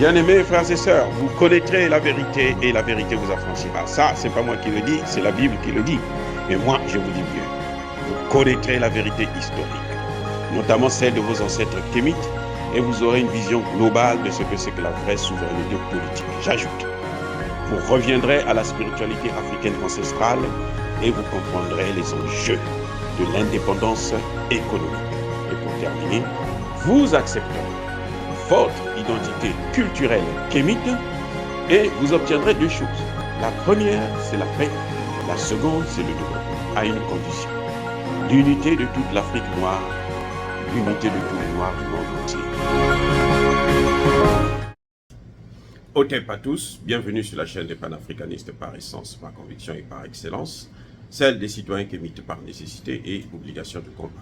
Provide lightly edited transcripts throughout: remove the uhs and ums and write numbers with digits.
Bien-aimés frères et sœurs, vous connaîtrez la vérité et la vérité vous affranchira. Ça, c'est pas moi qui le dis, c'est la Bible qui le dit. Et moi, je vous dis mieux. Vous connaîtrez la vérité historique, notamment celle de vos ancêtres kémites, et vous aurez une vision globale de ce que c'est que la vraie souveraineté politique. J'ajoute, vous reviendrez à la spiritualité africaine ancestrale et vous comprendrez les enjeux de l'indépendance économique. Et pour terminer, vous accepterez votre identité culturelle kémite et vous obtiendrez deux choses. La première, c'est la paix. La seconde, c'est le développement, à une condition. L'unité de toute l'Afrique noire, l'unité de tous les Noirs du monde entier. Hotep à tous, bienvenue sur la chaîne des panafricanistes par essence, par conviction et par excellence, celle des citoyens kémites par nécessité et obligation de combat.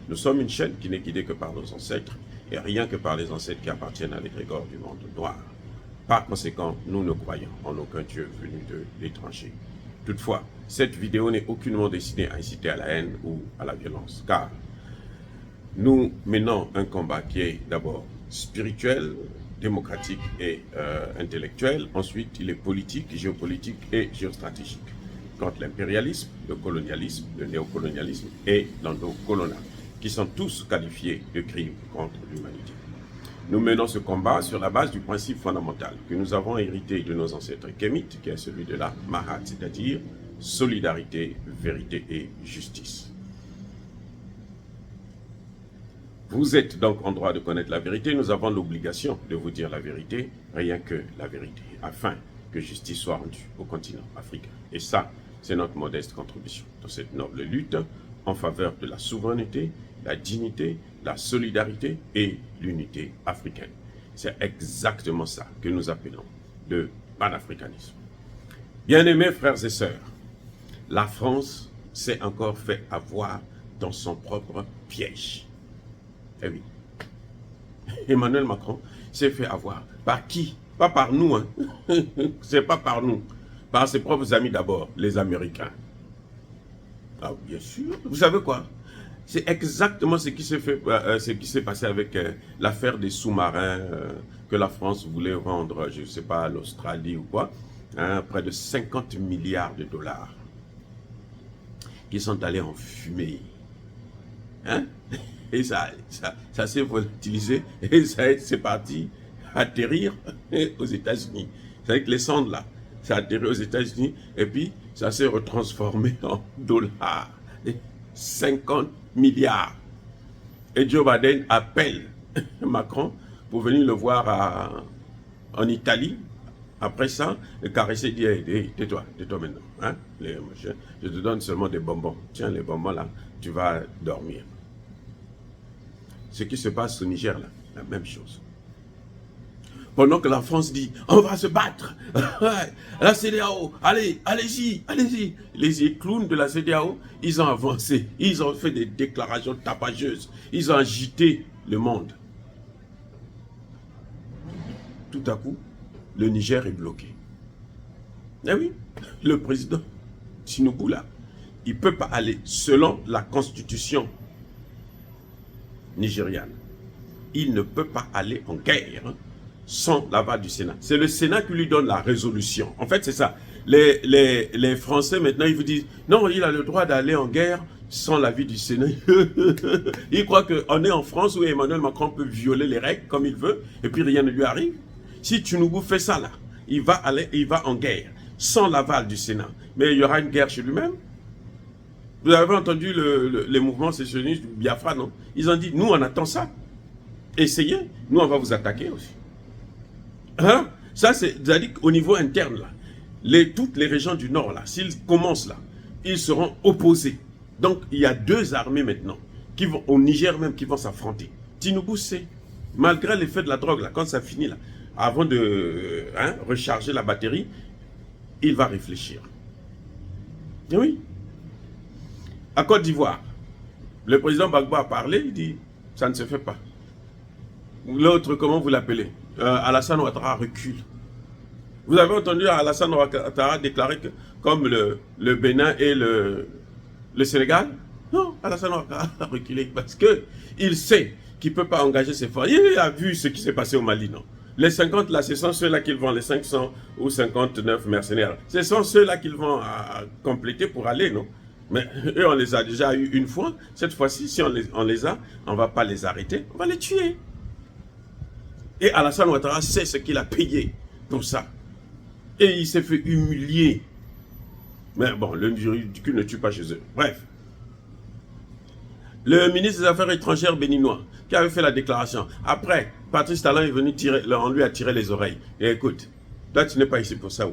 Nous sommes une chaîne qui n'est guidée que par nos ancêtres, et rien que par les ancêtres qui appartiennent à l'égrégore du monde noir. Par conséquent, nous ne croyons en aucun Dieu venu de l'étranger. Toutefois, cette vidéo n'est aucunement destinée à inciter à la haine ou à la violence, car nous menons un combat qui est d'abord spirituel, démocratique et intellectuel. Ensuite, il est politique, géopolitique et géostratégique, contre l'impérialisme, le colonialisme, le néocolonialisme et l'endocolonial, qui sont tous qualifiés de crimes contre l'humanité. Nous menons ce combat sur la base du principe fondamental que nous avons hérité de nos ancêtres kémites, qui est celui de la Mahat, c'est-à-dire solidarité, vérité et justice. Vous êtes donc en droit de connaître la vérité, nous avons l'obligation de vous dire la vérité, rien que la vérité, afin que justice soit rendue au continent africain. Et ça, c'est notre modeste contribution dans cette noble lutte en faveur de la souveraineté, la dignité, la solidarité et l'unité africaine. C'est exactement ça que nous appelons le panafricanisme. Bien-aimés frères et sœurs, la France s'est encore fait avoir dans son propre piège. Eh oui, Emmanuel Macron s'est fait avoir. Par qui? Pas par nous, hein. C'est pas par nous. Par ses propres amis d'abord, les Américains. Ah, bien sûr. Vous savez quoi? C'est exactement ce qui s'est passé avec l'affaire des sous-marins que la France voulait vendre, je ne sais pas, à l'Australie ou quoi, hein, près de 50 milliards de dollars qui sont allés en fumée. Hein? Et ça s'est volatilisé et c'est parti atterrir aux États-Unis. C'est avec les sondes là, ça a atterri aux États-Unis et puis ça s'est retransformé en dollars. 50 milliards. Et Joe Biden appelle Macron pour venir le voir en Italie. Après ça, le caresser dit hey, tais-toi maintenant. Hein? Je te donne seulement des bonbons. Tiens, les bonbons là, tu vas dormir. Ce qui se passe au Niger là, la même chose. Pendant que la France dit, on va se battre, la CEDEAO, allez-y. Les clowns de la CEDEAO, ils ont avancé, ils ont fait des déclarations tapageuses, ils ont agité le monde. Tout à coup, le Niger est bloqué. Eh oui, le président Tinubu là, il ne peut pas aller selon la constitution nigériane. Il ne peut pas aller en guerre sans l'aval du Sénat. C'est le Sénat qui lui donne la résolution. En fait, c'est ça. Les Français, maintenant, ils vous disent, non, il a le droit d'aller en guerre sans l'avis du Sénat. Ils croient qu'on est en France où Emmanuel Macron peut violer les règles comme il veut, et puis rien ne lui arrive. Si Tinubu fait ça, là, il va en guerre sans l'aval du Sénat. Mais il y aura une guerre chez lui-même. Vous avez entendu les mouvements sécessionnistes du Biafra, non? Ils ont dit, nous, on attend ça. Essayez, nous, on va vous attaquer aussi. Hein? Ça, c'est-à-dire qu'au niveau interne, là, toutes les régions du Nord, là, s'ils commencent là, ils seront opposés. Donc, il y a deux armées maintenant, qui vont, au Niger même, qui vont s'affronter. Tinubu sait, malgré l'effet de la drogue, là, quand ça finit, là, avant de recharger la batterie, il va réfléchir. Et oui. À Côte d'Ivoire, le président Gbagbo a parlé, il dit, ça ne se fait pas. L'autre, comment vous l'appelez? Alassane Ouattara recule. Vous avez entendu Alassane Ouattara déclarer que, comme le Bénin et le Sénégal? Non, Alassane Ouattara a reculé parce qu'il sait qu'il ne peut pas engager ses forces. Il a vu ce qui s'est passé au Mali, non? Les 50 là, ce sont ceux-là qu'ils vont, les 500 ou 59 mercenaires. Ce sont ceux-là qu'ils vont compléter pour aller, non? Mais eux, on les a déjà eu une fois. Cette fois-ci, si on les a, on ne va pas les arrêter, on va les tuer. Et Alassane Ouattara sait ce qu'il a payé pour ça. Et il s'est fait humilier. Mais bon, le ridicule ne tue pas chez eux. Bref. Le ministre des Affaires étrangères béninois, qui avait fait la déclaration. Après, Patrice Talon est venu tirer, on lui a tiré les oreilles. Et écoute, toi tu n'es pas ici pour ça.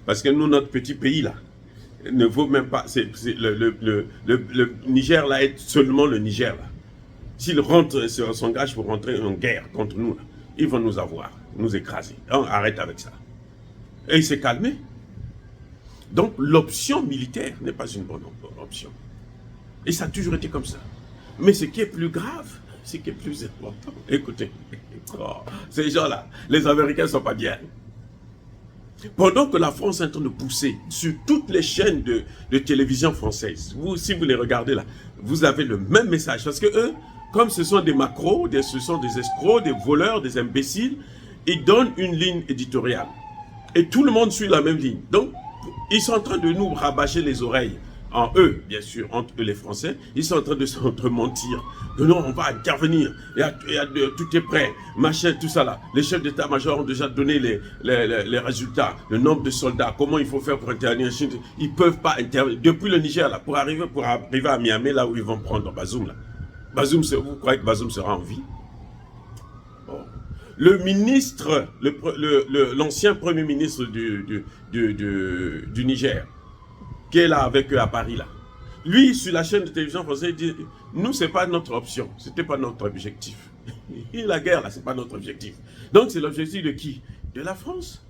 Parce que nous, notre petit pays là, ne vaut même pas. Le Niger là est seulement le Niger là. S'il rentre, s'engage pour rentrer en guerre contre nous, là, ils vont nous avoir, nous écraser. Donc arrête avec ça. Et il s'est calmé. Donc l'option militaire n'est pas une bonne option. Et ça a toujours été comme ça. Mais ce qui est plus grave, ce qui est plus important, écoutez, ces gens-là, les Américains ne sont pas bien. Pendant que la France est en train de pousser sur toutes les chaînes de télévision françaises, si vous les regardez là, vous avez le même message. Parce que eux, comme ce sont des macros, ce sont des escrocs, des voleurs, des imbéciles, ils donnent une ligne éditoriale. Et tout le monde suit la même ligne. Donc, ils sont en train de nous rabâcher les oreilles. En eux, bien sûr, entre eux les Français, ils sont en train de s'entre-mentir. Que non, on va intervenir, tout est prêt, machin, tout ça là. Les chefs d'état-major ont déjà donné les résultats, le nombre de soldats, comment il faut faire pour intervenir. Ils ne peuvent pas intervenir. Depuis le Niger, là, pour arriver à Miami, là où ils vont prendre Bazoum, là. Bazoum, vous croyez que Bazoum sera en vie? Bon. Le ministre, l'ancien premier ministre du Niger, qui est là avec eux à Paris, là. Lui, sur la chaîne de télévision française, il dit, nous, ce n'est pas notre option, ce n'était pas notre objectif. Et la guerre, là, ce n'est pas notre objectif. Donc, c'est l'objectif de qui? De la France.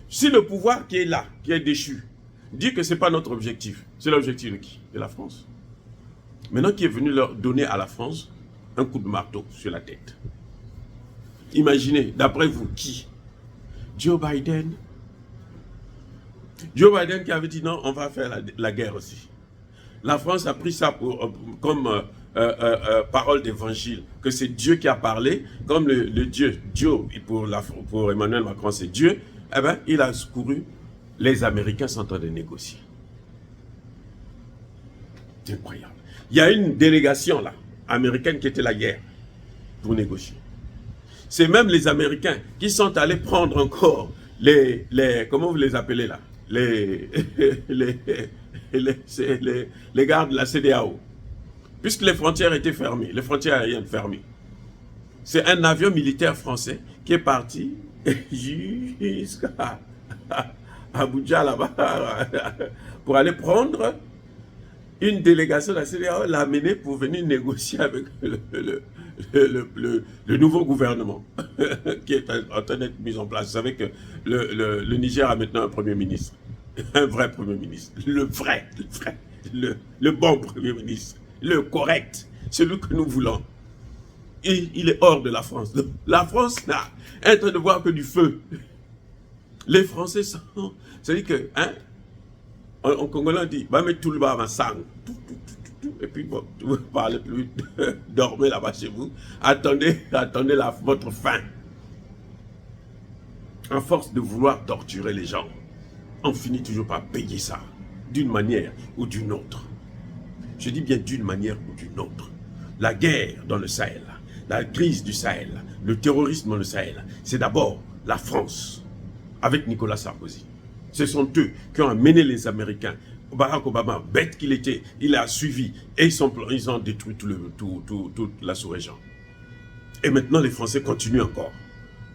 Si le pouvoir qui est là, qui est déchu, dit que ce n'est pas notre objectif, c'est l'objectif de qui? De la France. Maintenant, qui est venu leur donner à la France un coup de marteau sur la tête. Imaginez, d'après vous, qui? Joe Biden. Joe Biden qui avait dit non, on va faire la guerre aussi. La France a pris ça comme parole d'évangile, que c'est Dieu qui a parlé, comme le Dieu, pour Emmanuel Macron c'est Dieu, eh bien il a couru, les Américains sont en train de négocier. C'est incroyable. Il y a une délégation là, américaine qui était là hier, pour négocier. C'est même les Américains qui sont allés prendre encore comment vous les appelez là? Les gardes de la CEDEAO, puisque les frontières étaient fermées, les frontières aériennes fermées. C'est un avion militaire français qui est parti jusqu'à Abuja là-bas pour aller prendre une délégation de la CEDEAO, l'amener pour venir négocier avec le nouveau gouvernement qui est en train d'être mis en place. Vous savez que le Niger a maintenant un premier ministre. Un vrai premier ministre. Le bon premier ministre. Le correct. Celui que nous voulons. Et il est hors de la France. La France est en train de voir que du feu. Les Français sont... C'est-à-dire que, hein, en congolais on dit, va mettre tout le bas en sang. Et puis, bon, vous ne parlez plus, dormez là-bas chez vous. Attendez votre fin. En force de vouloir torturer les gens, on finit toujours par payer ça, d'une manière ou d'une autre. Je dis bien d'une manière ou d'une autre. La guerre dans le Sahel, la crise du Sahel, le terrorisme dans le Sahel, c'est d'abord la France, avec Nicolas Sarkozy. Ce sont eux qui ont amené les Américains. Barack Obama, bête qu'il était, il a suivi et ils ont détruit toute la sous-région. Et maintenant, les Français continuent encore.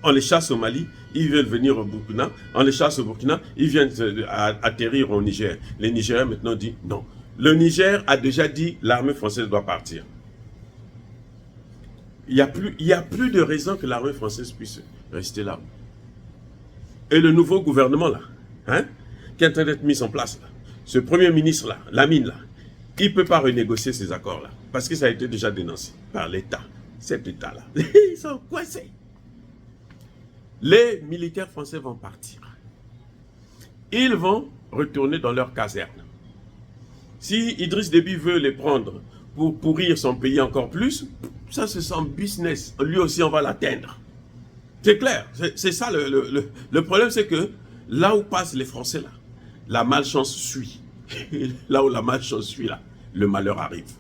On les chasse au Mali, ils veulent venir au Burkina. On les chasse au Burkina, ils viennent atterrir au Niger. Les Nigériens maintenant disent non. Le Niger a déjà dit l'armée française doit partir. Il n'y a plus de raison que l'armée française puisse rester là. Et le nouveau gouvernement là, hein, qui est en train d'être mis en place là, ce premier ministre là, Lamine là, il ne peut pas renégocier ces accords là, parce que ça a été déjà dénoncé par l'État. Cet État là, ils sont coincés. Les militaires français vont partir. Ils vont retourner dans leur caserne. Si Idriss Déby veut les prendre pour pourrir son pays encore plus, ça c'est son business. Lui aussi on va l'atteindre. C'est clair, c'est ça le problème, c'est que là où passent les Français, là, la malchance suit. Là où la malchance suit, là, le malheur arrive.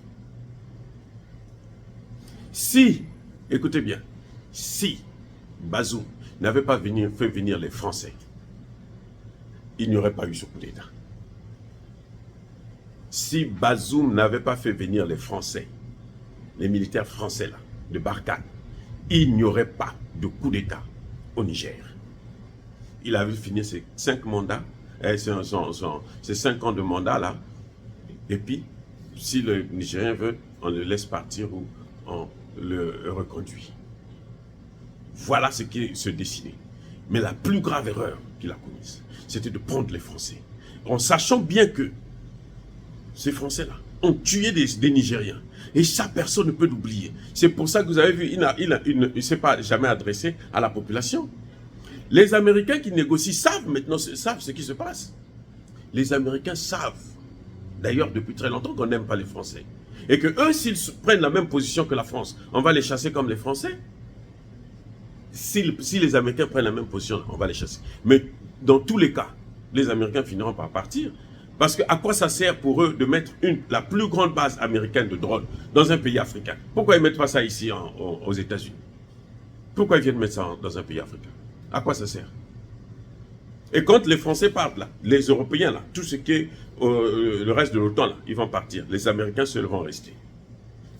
Si, écoutez bien, si Bazoum n'avait pas fait venir les Français, il n'y aurait pas eu ce coup d'État. Si Bazoum n'avait pas fait venir les Français, les militaires français là, de Barkhane, il n'y aurait pas de coup d'État au Niger. Il avait fini ses 5 mandats, ses 5 ans de mandat là, et puis si le Nigérien veut, on le laisse partir ou on le reconduit. Voilà ce qui se dessinait. Mais la plus grave erreur qu'il a commise, c'était de prendre les Français, en sachant bien que ces Français-là ont tué des Nigériens. Et ça, personne ne peut l'oublier. C'est pour ça que vous avez vu, il ne s'est pas jamais adressé à la population. Les Américains qui négocient savent maintenant savent ce qui se passe. Les Américains savent, d'ailleurs depuis très longtemps, qu'on n'aime pas les Français. Et que eux, s'ils prennent la même position que la France, on va les chasser comme les Français. Si les Américains prennent la même position, on va les chasser. Mais dans tous les cas, les Américains finiront par partir. Parce que à quoi ça sert pour eux de mettre la plus grande base américaine de drones dans un pays africain? Pourquoi ils ne mettent pas ça ici aux États-Unis? Pourquoi ils viennent mettre ça dans un pays africain? À quoi ça sert? Et quand les Français partent là, les Européens là, tout ce qui est le reste de l'OTAN là, ils vont partir. Les Américains seuls vont rester.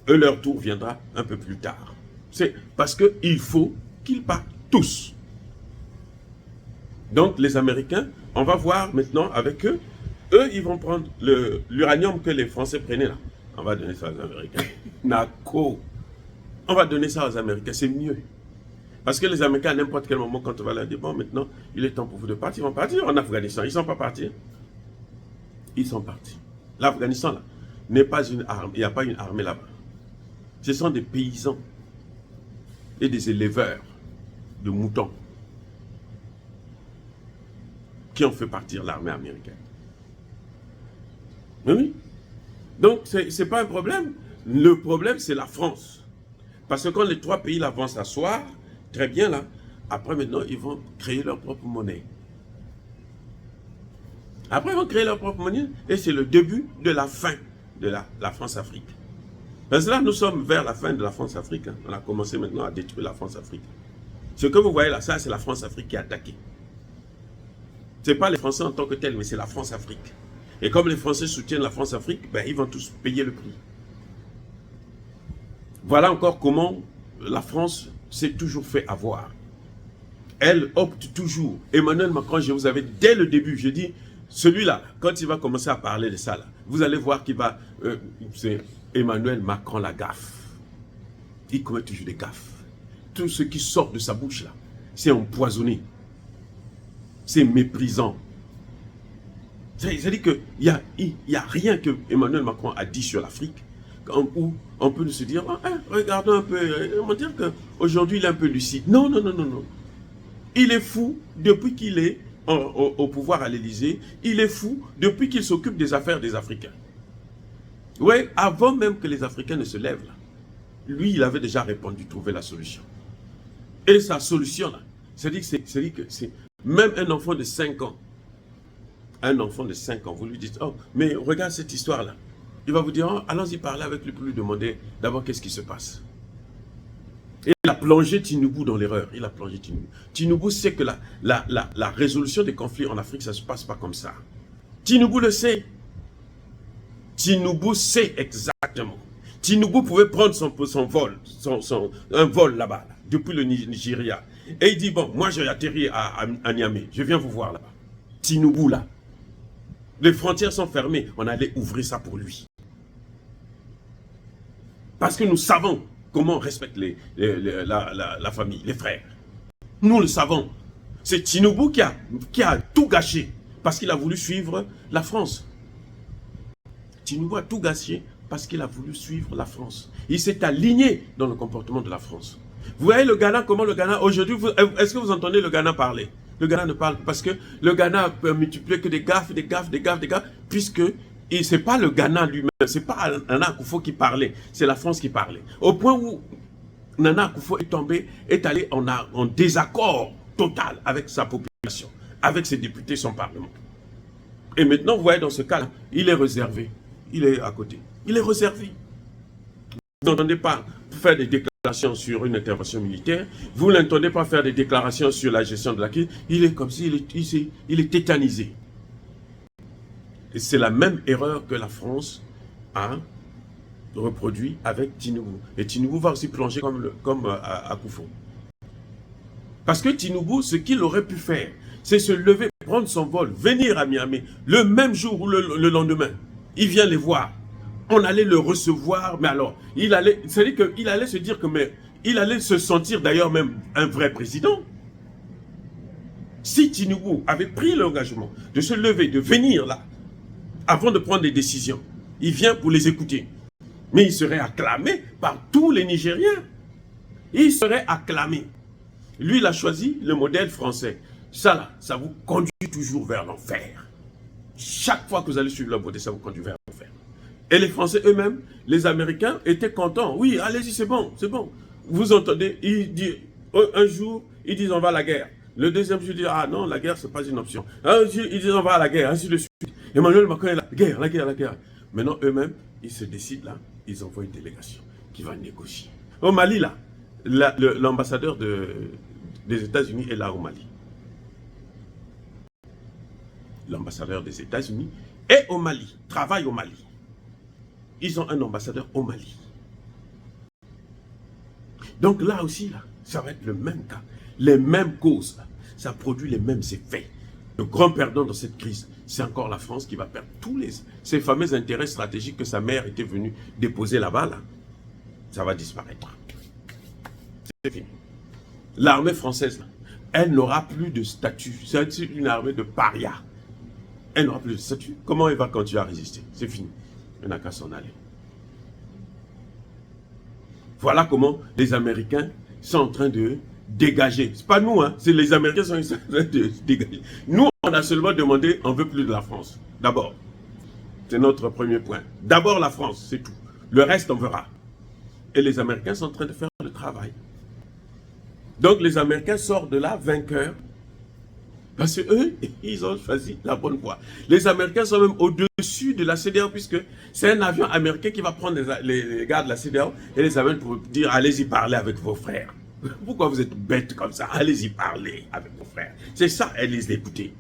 Eux, leur tour viendra un peu plus tard. C'est parce qu'il faut qu'ils partent tous. Donc les Américains, on va voir maintenant avec eux. Eux, ils vont prendre l'uranium que les Français prenaient là. On va donner ça aux Américains. Nako. On va donner ça aux Américains, c'est mieux. Parce que les Américains, à n'importe quel moment, quand on va leur dire, bon, maintenant, il est temps pour vous de partir, ils vont partir en Afghanistan. Ils ne sont pas partis. Ils sont partis. L'Afghanistan, là, n'est pas une arme. Il n'y a pas une armée là-bas. Ce sont des paysans et des éleveurs de moutons qui ont fait partir l'armée américaine. Oui. Donc, ce n'est pas un problème. Le problème, c'est la France. Parce que quand les 3 pays là vont s'asseoir, très bien là, après maintenant, ils vont créer leur propre monnaie. Après, ils vont créer leur propre monnaie et c'est le début de la fin de la France-Afrique. Parce que là, nous sommes vers la fin de la France-Afrique. Hein. On a commencé maintenant à détruire la France-Afrique. Ce que vous voyez là, ça, c'est la France-Afrique qui est attaquée. Ce n'est pas les Français en tant que tels, mais c'est la France-Afrique. Et comme les Français soutiennent la France-Afrique, ben, ils vont tous payer le prix. Voilà encore comment la France s'est toujours fait avoir. Elle opte toujours. Emmanuel Macron, je vous avais dès le début, je dis, celui-là, quand il va commencer à parler de ça, là, vous allez voir qu'il va... c'est Emmanuel Macron la gaffe. Il commet toujours des gaffes. Tout ce qui sort de sa bouche, là, c'est empoisonné. C'est méprisant. C'est-à-dire qu'il n'y a rien que Emmanuel Macron a dit sur l'Afrique où on peut se dire, oh, hein, regardons un peu, on va dire qu'aujourd'hui il est un peu lucide. Non, non, non, non, non. Il est fou depuis qu'il est au pouvoir à l'Élysée. Il est fou depuis qu'il s'occupe des affaires des Africains. Oui, avant même que les Africains ne se lèvent, là, lui, il avait déjà répondu, trouver la solution. Et sa solution, là, c'est-à-dire que c'est même un enfant de 5 ans. Un enfant de 5 ans, vous lui dites, oh, mais regarde cette histoire-là. Il va vous dire, oh, allons-y parler avec lui pour lui demander d'abord qu'est-ce qui se passe. Et il a plongé Tinubu dans l'erreur. Il a plongé Tinubu. Tinubu sait que la résolution des conflits en Afrique, ça ne se passe pas comme ça. Tinubu le sait. Tinubu sait exactement. Tinubu pouvait prendre son vol, un vol là-bas, là, depuis le Nigeria. Et il dit, bon, moi j'ai atterri à Niamey, je viens vous voir là-bas. Tinubu là. Les frontières sont fermées, on allait ouvrir ça pour lui. Parce que nous savons comment on respecte la famille, les frères. Nous le savons. C'est Tinubu qui a tout gâché parce qu'il a voulu suivre la France. Tinubu a tout gâché parce qu'il a voulu suivre la France. Il s'est aligné dans le comportement de la France. Vous voyez le Ghana, comment le Ghana, aujourd'hui, est-ce que vous entendez le Ghana parler? Le Ghana ne parle parce que le Ghana a multiplié que des gaffes, puisque ce n'est pas le Ghana lui-même, ce n'est pas Nana Akufo qui parlait, c'est la France qui parlait. Au point où Nana Akufo est tombé, est allé en désaccord total avec sa population, avec ses députés, son parlement. Et maintenant, vous voyez, dans ce cas-là, il est réservé. Il est à côté. Il est réservé. Vous n'entendez pas faire des déclarations sur une intervention militaire. Vous n'entendez pas faire des déclarations sur la gestion de la crise. Il est comme s'il il est tétanisé. Et c'est la même erreur que la France a reproduit avec Tinubu. Et Tinubu va aussi plonger comme Akufo. Parce que Tinubu, ce qu'il aurait pu faire, c'est se lever, prendre son vol, venir à Miami, le même jour ou le lendemain. Il vient les voir. On allait le recevoir, mais alors, c'est-à-dire qu'il allait se dire que, mais il allait se sentir d'ailleurs même un vrai président. Si Tinubu avait pris l'engagement de se lever, de venir là, avant de prendre des décisions, il vient pour les écouter. Mais il serait acclamé par tous les Nigériens. Il serait acclamé. Lui, il a choisi le modèle français. Ça là, ça vous conduit toujours vers l'enfer. Chaque fois que vous allez suivre la beauté, ça vous conduit vers l'enfer. Et les Français eux-mêmes, les Américains étaient contents. Oui, allez-y, c'est bon, c'est bon. Vous entendez, un jour, ils disent on va à la guerre. Le deuxième jour, ils disent ah non, la guerre, c'est pas une option. Un jour, ils disent on va à la guerre, ainsi de suite. Emmanuel Macron est la guerre, la guerre, la guerre. Maintenant, eux-mêmes, ils se décident là, ils envoient une délégation qui va négocier. Au Mali, là, l'ambassadeur des États-Unis est là au Mali. L'ambassadeur des États-Unis est au Mali, travaille au Mali. Ils ont un ambassadeur au Mali. Donc là aussi, là, ça va être le même cas. Les mêmes causes, là, ça produit les mêmes effets. Le grand perdant dans cette crise, c'est encore la France qui va perdre tous ces fameux intérêts stratégiques que sa mère était venue déposer là-bas. Là. Ça va disparaître. C'est fini. L'armée française, là, elle n'aura plus de statut. C'est une armée de paria. Elle n'aura plus de statut. Comment elle va continuer à résister? C'est fini. Elle n'a qu'à s'en aller. Voilà comment les Américains sont en train de dégager. Ce n'est pas nous, hein, c'est les Américains qui sont en train de dégager. Nous, on a seulement demandé, on ne veut plus de la France. D'abord. C'est notre premier point. D'abord la France, c'est tout. Le reste, on verra. Et les Américains sont en train de faire le travail. Donc les Américains sortent de là vainqueurs. Parce qu'eux, ils ont choisi la bonne voie. Les Américains sont même au-dessus de la CEDEAO, puisque c'est un avion américain qui va prendre les gars de la CEDEAO et les amène pour dire allez-y parler avec vos frères. Pourquoi vous êtes bêtes comme ça? Allez-y parler avec vos frères. C'est ça, allez-y écouter.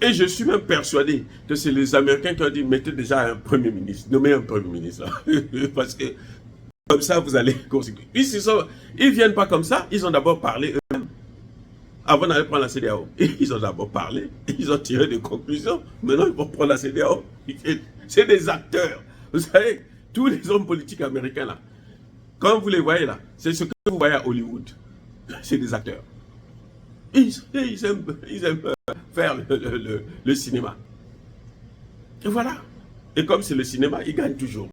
Et je suis même persuadé que c'est les Américains qui ont dit mettez déjà un premier ministre, nommez un premier ministre. Parce que comme ça, vous allez conséquer. Ils ne viennent pas comme ça, ils ont d'abord parlé eux-mêmes. Avant d'aller prendre la CEDEAO, ils ont d'abord parlé, ils ont tiré des conclusions. Maintenant, ils vont prendre la CEDEAO. C'est des acteurs. Vous savez, tous les hommes politiques américains là, quand vous les voyez là, c'est ce que vous voyez à Hollywood. C'est des acteurs. Ils aiment faire le cinéma. Et voilà. Et comme c'est le cinéma, ils gagnent toujours.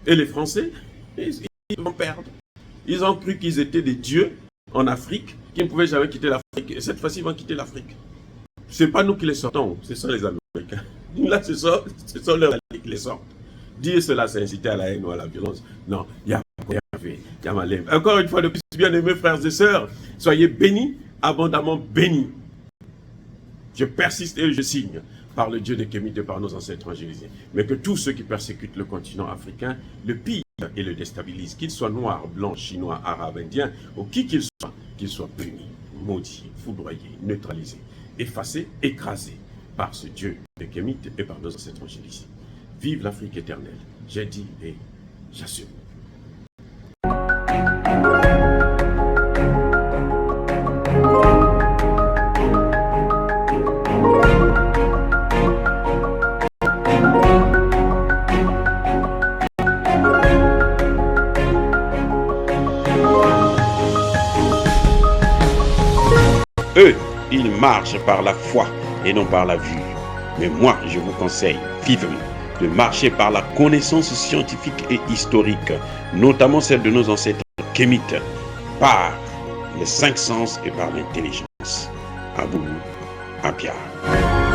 Et les Français, ils vont perdre. Ils ont cru qu'ils étaient des dieux en Afrique, qui ne pouvaient jamais quitter l'Afrique. Et cette fois-ci, ils vont quitter l'Afrique. Ce n'est pas nous qui les sortons, ce sont les Américains. Là, ce sont leurs alliés qui les sortent. Dire cela, c'est inciter à la haine ou à la violence. Non, il y a Malem. Encore une fois, de plus, bien-aimés frères et sœurs, soyez bénis, abondamment bénis. Je persiste et je signe par le Dieu de Kémite et par nos ancêtres évangélisés. Mais que tous ceux qui persécutent le continent africain le pillent et le déstabilisent, qu'ils soient noirs, blancs, chinois, arabes, indiens, ou qui qu'ils soient punis, maudits, foudroyés, neutralisés, effacés, écrasés par ce Dieu de Kémite et par nos ancêtres évangélisés. Vive l'Afrique éternelle, j'ai dit et j'assume. Eux, ils marchent par la foi et non par la vue. Mais moi, je vous conseille vivement de marcher par la connaissance scientifique et historique, notamment celle de nos ancêtres kémites, par les cinq sens et par l'intelligence. À vous, à Pierre.